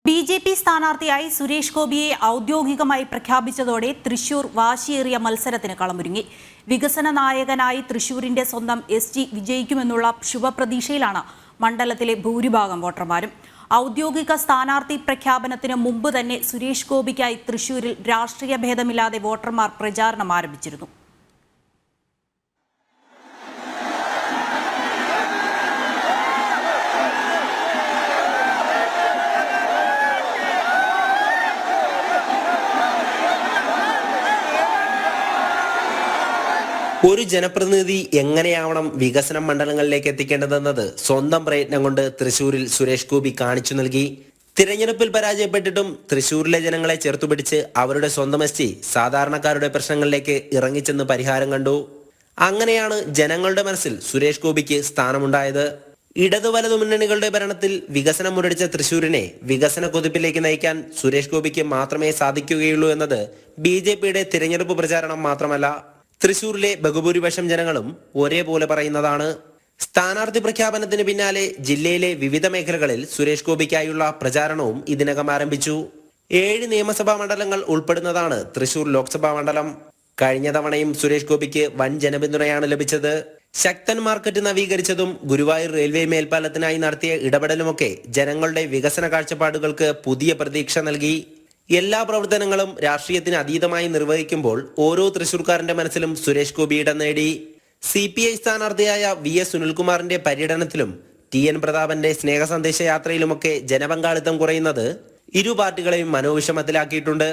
BJP. സ്ഥാനാർത്ഥിയായി സുരേഷ് ഗോപിയെ ഔദ്യോഗികമായി പ്രഖ്യാപിച്ചതോടെ തൃശൂർ വാശിയേറിയ മത്സരത്തിന് കളമൊരുങ്ങി. വികസന നായകനായി തൃശൂരിന്റെ സ്വന്തം എസ്.ജി. വിജയിക്കുമെന്നുള്ള ശുഭപ്രതീക്ഷയിലാണ് മണ്ഡലത്തിലെ ഭൂരിഭാഗം വോട്ടർമാരും. ഔദ്യോഗിക സ്ഥാനാർത്ഥി പ്രഖ്യാപനത്തിന് മുമ്പ് തന്നെ സുരേഷ് ഗോപിക്കായി തൃശൂരിൽ രാഷ്ട്രീയ ഭേദമില്ലാതെ വോട്ടർമാർ പ്രചാരണം ആരംഭിച്ചിരുന്നു. ഒരു ജനപ്രതിനിധി എങ്ങനെയാവണം വികസന മണ്ഡലങ്ങളിലേക്ക് എത്തിക്കേണ്ടതെന്നത് സ്വന്തം പ്രയത്നം കൊണ്ട് തൃശൂരിൽ സുരേഷ് ഗോപി കാണിച്ചു നൽകി. തിരഞ്ഞെടുപ്പിൽ പരാജയപ്പെട്ടിട്ടും തൃശൂരിലെ ജനങ്ങളെ ചേർത്തുപിടിച്ച് അവരുടെ സ്വന്തം എസ്.ജി. സാധാരണക്കാരുടെ പ്രശ്നങ്ങളിലേക്ക് ഇറങ്ങിച്ചെന്ന് പരിഹാരം കണ്ടു. അങ്ങനെയാണ് ജനങ്ങളുടെ മനസ്സിൽ സുരേഷ് ഗോപിക്ക് സ്ഥാനമുണ്ടായത്. ഇടതു വലതു മുന്നണികളുടെ ഭരണത്തിൽ വികസനം മുരടിച്ച തൃശൂരിനെ വികസന കുതിപ്പിലേക്ക് നയിക്കാൻ സുരേഷ് ഗോപിക്ക് മാത്രമേ സാധിക്കുകയുള്ളൂ എന്നത് ബി.ജെ.പിയുടെ തിരഞ്ഞെടുപ്പ് പ്രചാരണം മാത്രമല്ല, തൃശൂരിലെ ബഹുഭൂരിപക്ഷം ജനങ്ങളും ഒരേപോലെ പറയുന്നതാണ്. സ്ഥാനാർത്ഥി പ്രഖ്യാപനത്തിന് പിന്നാലെ ജില്ലയിലെ വിവിധ മേഖലകളിൽ സുരേഷ് ഗോപിക്കായുള്ള പ്രചാരണവും ഇതിനകം ആരംഭിച്ചു. 7 നിയമസഭാ മണ്ഡലങ്ങൾ ഉൾപ്പെടുന്നതാണ് തൃശൂർ ലോക്സഭാ മണ്ഡലം. കഴിഞ്ഞ തവണയും സുരേഷ് ഗോപിക്ക് വൻ ജനപിന്തുണയാണ് ലഭിച്ചത്. ശക്തൻ മാർക്കറ്റ് നവീകരിച്ചതും ഗുരുവായൂർ റെയിൽവേ മേൽപ്പാലത്തിനായി നടത്തിയ ഇടപെടലുമൊക്കെ ജനങ്ങളുടെ വികസന കാഴ്ചപ്പാടുകൾക്ക് പുതിയ പ്രതീക്ഷ നൽകി. എല്ലാ പ്രവർത്തനങ്ങളും രാഷ്ട്രീയത്തിന് അതീതമായി നിർവഹിക്കുമ്പോൾ ഓരോ തൃശൂർക്കാരന്റെ മനസ്സിലും സുരേഷ് ഗോപി ഇടം നേടി. CPI സ്ഥാനാർത്ഥിയായ VS സുനിൽകുമാറിന്റെ പര്യടനത്തിലും TN പ്രതാപന്റെ സ്നേഹ സന്ദേശ യാത്രയിലുമൊക്കെ ജനപങ്കാളിത്തം കുറയുന്നത് ഇരു പാർട്ടികളെയും മനോവിഷമത്തിലാക്കിയിട്ടുണ്ട്.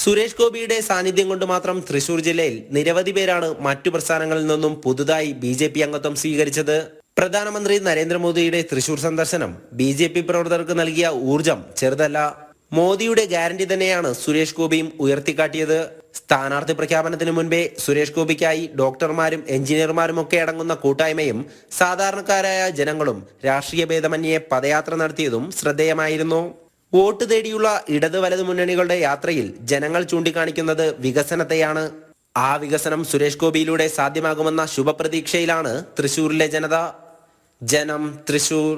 സുരേഷ് ഗോപിയുടെ സാന്നിധ്യം കൊണ്ട് മാത്രം തൃശൂർ ജില്ലയിൽ നിരവധി പേരാണ് മറ്റു പ്രസ്ഥാനങ്ങളിൽ നിന്നും പുതുതായി BJP അംഗത്വം സ്വീകരിച്ചത്. പ്രധാനമന്ത്രി നരേന്ദ്രമോദിയുടെ തൃശൂർ സന്ദർശനം BJP പ്രവർത്തകർക്ക് നൽകിയ ഊർജം ചെറുതല്ല. മോദിയുടെ ഗ്യാരണ്ടി തന്നെയാണ് സുരേഷ് ഗോപിയും ഉയർത്തിക്കാട്ടിയത്. സ്ഥാനാർത്ഥി പ്രഖ്യാപനത്തിന് മുൻപേ സുരേഷ് ഗോപിക്കായി ഡോക്ടർമാരും എഞ്ചിനീയർമാരും ഒക്കെ അടങ്ങുന്ന കൂട്ടായ്മയും സാധാരണക്കാരായ ജനങ്ങളും രാഷ്ട്രീയ ഭേദമന്യേ പദയാത്ര നടത്തിയതും ശ്രദ്ധേയമായിരുന്നു. വോട്ട് തേടിയുള്ള ഇടത് വലതു മുന്നണികളുടെ യാത്രയിൽ ജനങ്ങൾ ചൂണ്ടിക്കാണിക്കുന്നത് വികസനത്തെയാണ്. ആ വികസനം സുരേഷ് ഗോപിയിലൂടെ സാധ്യമാകുമെന്ന ശുഭപ്രതീക്ഷയിലാണ് തൃശൂരിലെ ജനത. ജനം, തൃശൂർ.